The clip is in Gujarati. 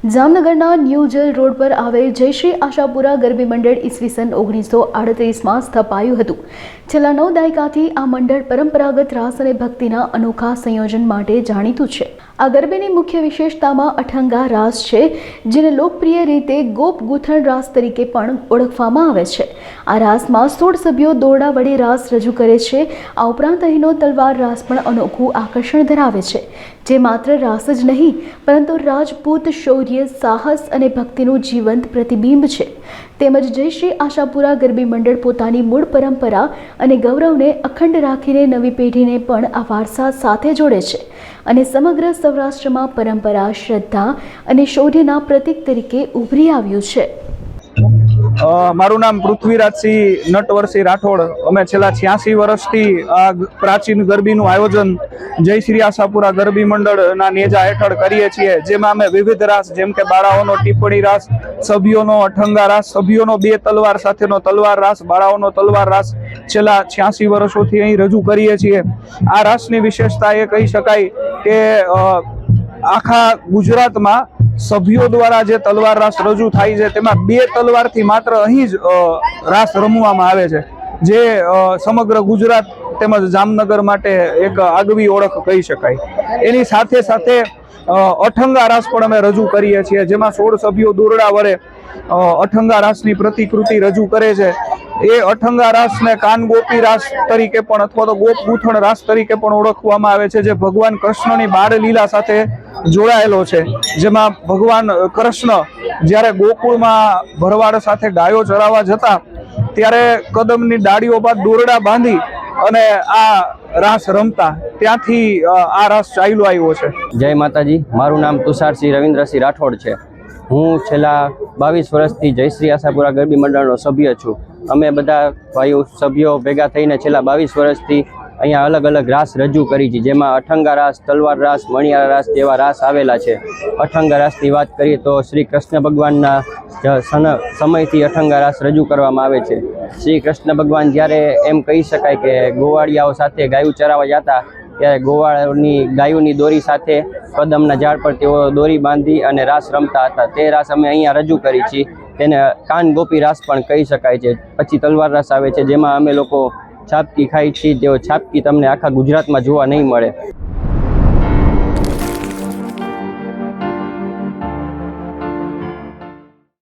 જામનગરના ન્યૂ જેલ રોડ પર આવેલ જયશ્રી આશાપુરા ગરબી મંડળ ઈસવીસન 1938માં સ્થપાયું હતું। છેલ્લા 9 દાયકાથી આ મંડળ પરંપરાગત રાસ અને ભક્તિના અનોખા સંયોજન માટે જાણીતું છે। આ ગરબીની મુખ્ય વિશેષતામાં અઠંગા રાસ છે, જેને લોકપ્રિય રીતે ગોપ ગૂંથણ રાસ તરીકે પણ ઓળખવામાં આવે છે। આ રાસમાં 16 સભ્યો દોરડા વડે રાસ રજૂ કરે છે। આ ઉપરાંત અહીંનો તલવાર રાસ પણ અનોખું આકર્ષણ ધરાવે છે, જે માત્ર રાસ જ નહીં પરંતુ રાજપૂત શૌર્ય, સાહસ અને ભક્તિનું જીવંત પ્રતિબિંબ છે। તેમજ જયશ્રી આશાપુરા ગરબી મંડળ પોતાની મૂળ પરંપરા અને ગૌરવને અખંડ રાખીને નવી પેઢીને પણ આ વારસા સાથે જોડે છે અને સમગ્ર સૌરાષ્ટ્રમાં પરંપરા, શ્રદ્ધા અને શૌર્યના પ્રતીક તરીકે ઉભરી આવ્યું છે। મારું નામ પૃથ્વીરાજસિંહ નટવરસિંહ રાઠોડ। અમે છેલ્લા 86 વર્ષથી આ પ્રાચીન ગરબીનું આયોજન જય શ્રી આશાપુરા ગરબી મંડળના નેજા હેઠળ કરીએ છીએ, જેમાં અમે વિવિધ રાસ જેમ કે બાળાઓનો ટીપ્પણી રાસ, સભ્યોનો અઠંગા રાસ, સભ્યોનો 2 તલવાર સાથેનો તલવાર રાસ, બાળાઓનો તલવાર રાસ છેલ્લા 86 વર્ષોથી અહીં રજૂ કરીએ છીએ। આ રાસની વિશેષતા એ કહી શકાય કે આખા ગુજરાતમાં સભ્યો દ્વારા જે તલવાર રાસ રજૂ થાય છે તેમાં 2 તલવારથી માત્ર અહીં જ રાસ રમવામાં આવે છે, જે સમગ્ર ગુજરાત તેમજ જામનગર માટે એક આગવી ઓળખ કહી શકાય। એની સાથે સાથે અઠંગા રાસ પણ અમે રજૂ કરીએ છીએ, જેમાં 16 સભ્યો દોરડા વડે અઠંગા રાસની પ્રતિકૃતિ રજૂ કરે છે। એ અઠંગા રાસને કાનગોપી રાસ તરીકે પણ અથવા તો ગોપ ગૂંથણ રાસ તરીકે પણ ઓળખવામાં આવે છે, જે ભગવાન કૃષ્ણની બાળ લીલા સાથે જોડાયેલો છે। જેમાં ભગવાન કૃષ્ણ જ્યારે ગોકુળમાં ભરવાડ સાથે ગાયો ચરાવવા જતા ત્યારે કદમની ડાળીઓ પર દોરડા બાંધી અને આ રાસ રમતા, ત્યાંથી આ રાસ ચાલ્યો આવ્યો છે। જય માતાજી। મારું નામ તુષારસિંહ રવિન્દ્રસિંહ રાઠોડ છે। હું છેલ્લા 22 વર્ષથી જયશ્રી આશાપુરા ગરબી મંડળનો સભ્ય છું। અમે બધા ભાઈઓ સભ્યો ભેગા થઈને છેલ્લા 22 વર્ષથી અહીંયા અલગ અલગ રાસ રજૂ કરી છે, જેમાં અઠંગા રાસ, તલવાર રાસ, મણિયારા રાસ જેવા રાસ આવેલા છે। અઠંગા રાસની વાત કરીએ તો શ્રી કૃષ્ણ ભગવાનના સમયથી અઠંગા રાસ રજૂ કરવામાં આવે છે। શ્રી કૃષ્ણ ભગવાન જ્યારે એમ કહી શકાય કે ગોવાળિયાઓ સાથે ગાયું ચરાવવા જતા ત્યારે ગાયોની દોરી સાથે કદમના ઝાડ પર તેઓ દોરી બાંધી અને રાસ રમતા હતા। તે રાસ અમે અહીંયા રજૂ કરી છીએ, તેને કાન ગોપી રાસ પણ કહી શકાય છે। પછી તલવાર રાસ આવે છે, જેમાં અમે લોકો છાપકી ખાઈ છીએ, તેઓ છાપકી તમને આખા ગુજરાતમાં જોવા નહીં મળે।